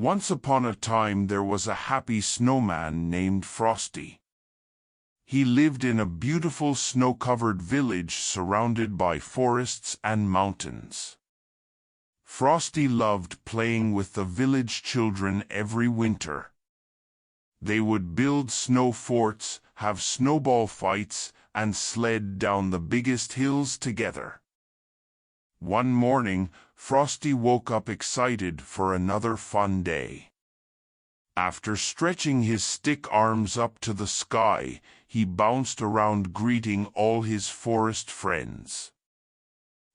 Once upon a time there was a happy snowman named Frosty. He lived in a beautiful snow-covered village surrounded by forests and mountains. Frosty loved playing with the village children every winter. They would build snow forts, have snowball fights, and sled down the biggest hills together. One morning, Frosty woke up excited for another fun day. After stretching his stick arms up to the sky, he bounced around greeting all his forest friends.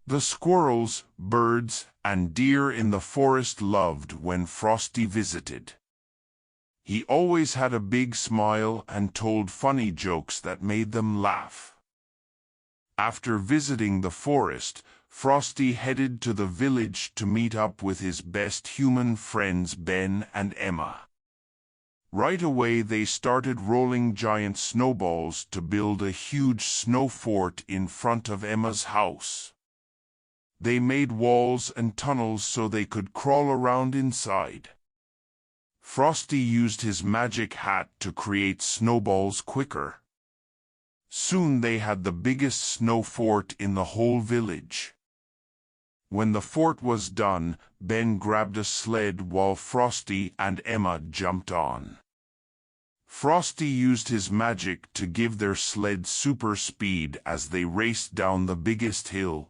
The squirrels, birds, and deer in the forest loved when Frosty visited. He always had a big smile and told funny jokes that made them laugh. After visiting the forest, Frosty headed to the village to meet up with his best human friends Ben and Emma. Right away they started rolling giant snowballs to build a huge snow fort in front of Emma's house. They made walls and tunnels so they could crawl around inside. Frosty used his magic hat to create snowballs quicker. Soon they had the biggest snow fort in the whole village. When the fort was done, Ben grabbed a sled while Frosty and Emma jumped on. Frosty used his magic to give their sled super speed as they raced down the biggest hill.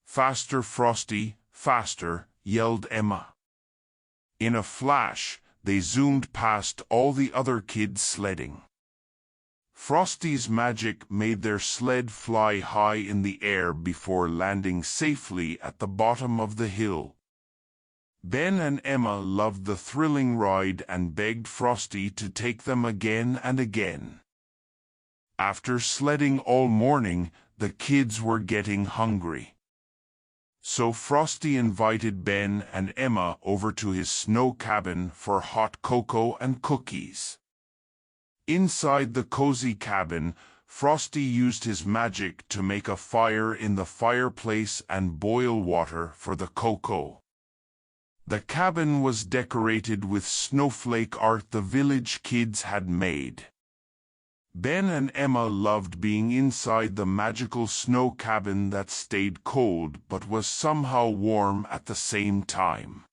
"Faster, Frosty, faster," yelled Emma. In a flash, they zoomed past all the other kids sledding. Frosty's magic made their sled fly high in the air before landing safely at the bottom of the hill. Ben and Emma loved the thrilling ride and begged Frosty to take them again and again. After sledding all morning, the kids were getting hungry. So Frosty invited Ben and Emma over to his snow cabin for hot cocoa and cookies. Inside the cozy cabin, Frosty used his magic to make a fire in the fireplace and boil water for the cocoa. The cabin was decorated with snowflake art the village kids had made. Ben and Emma loved being inside the magical snow cabin that stayed cold but was somehow warm at the same time.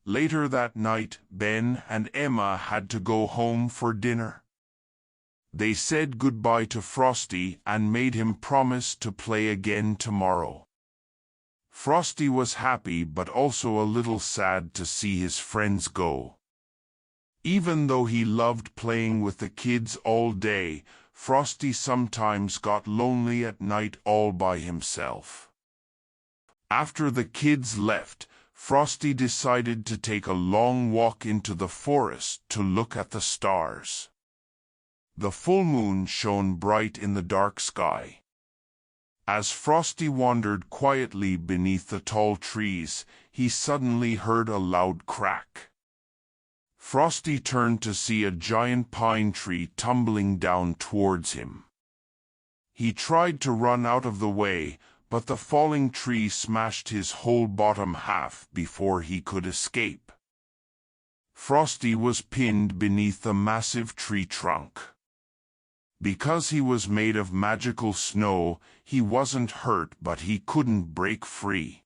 Later that night, Ben and Emma had to go home for dinner. They said goodbye to Frosty and made him promise to play again tomorrow. Frosty was happy but also a little sad to see his friends go. Even though he loved playing with the kids all day, Frosty sometimes got lonely at night all by himself. After the kids left, Frosty decided to take a long walk into the forest to look at the stars. The full moon shone bright in the dark sky. As Frosty wandered quietly beneath the tall trees, he suddenly heard a loud crack. Frosty turned to see a giant pine tree tumbling down towards him. He tried to run out of the way, but the falling tree smashed his whole bottom half before he could escape. Frosty was pinned beneath the massive tree trunk. Because he was made of magical snow, he wasn't hurt but he couldn't break free.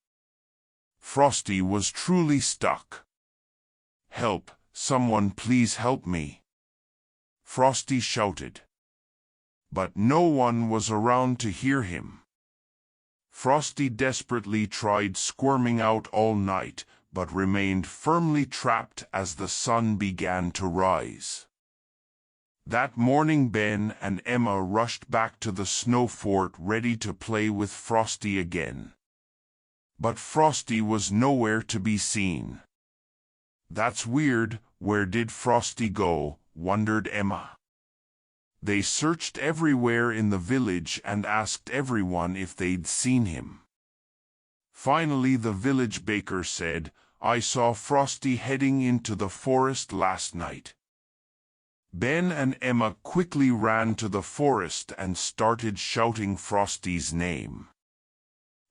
Frosty was truly stuck. "Help, someone please help me," Frosty shouted. But no one was around to hear him. Frosty desperately tried squirming out all night, but remained firmly trapped as the sun began to rise. That morning Ben and Emma rushed back to the snow fort ready to play with Frosty again. But Frosty was nowhere to be seen. "That's weird, where did Frosty go?" wondered Emma. They searched everywhere in the village and asked everyone if they'd seen him. Finally the village baker said, "I saw Frosty heading into the forest last night." Ben and Emma quickly ran to the forest and started shouting Frosty's name.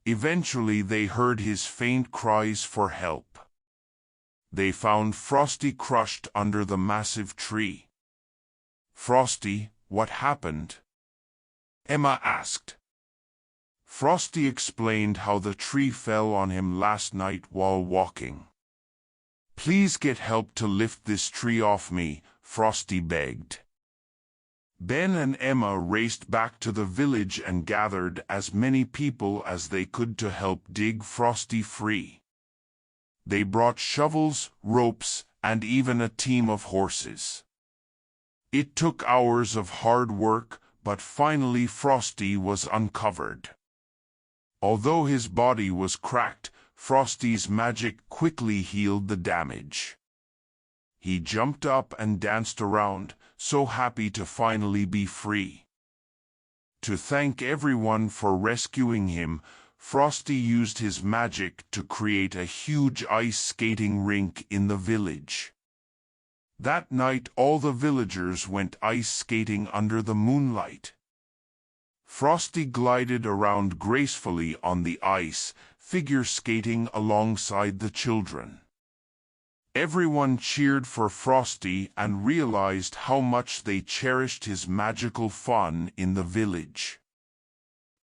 Eventually they heard his faint cries for help. They found Frosty crushed under the massive tree. "Frosty, what happened?" Emma asked. Frosty explained how the tree fell on him last night while walking. "Please get help to lift this tree off me," Frosty begged. Ben and Emma raced back to the village and gathered as many people as they could to help dig Frosty free. They brought shovels, ropes, and even a team of horses. It took hours of hard work, but finally Frosty was uncovered. Although his body was cracked, Frosty's magic quickly healed the damage. He jumped up and danced around, so happy to finally be free. To thank everyone for rescuing him, Frosty used his magic to create a huge ice skating rink in the village. That night all the villagers went ice skating under the moonlight. Frosty glided around gracefully on the ice, figure skating alongside the children. Everyone cheered for Frosty and realized how much they cherished his magical fun in the village.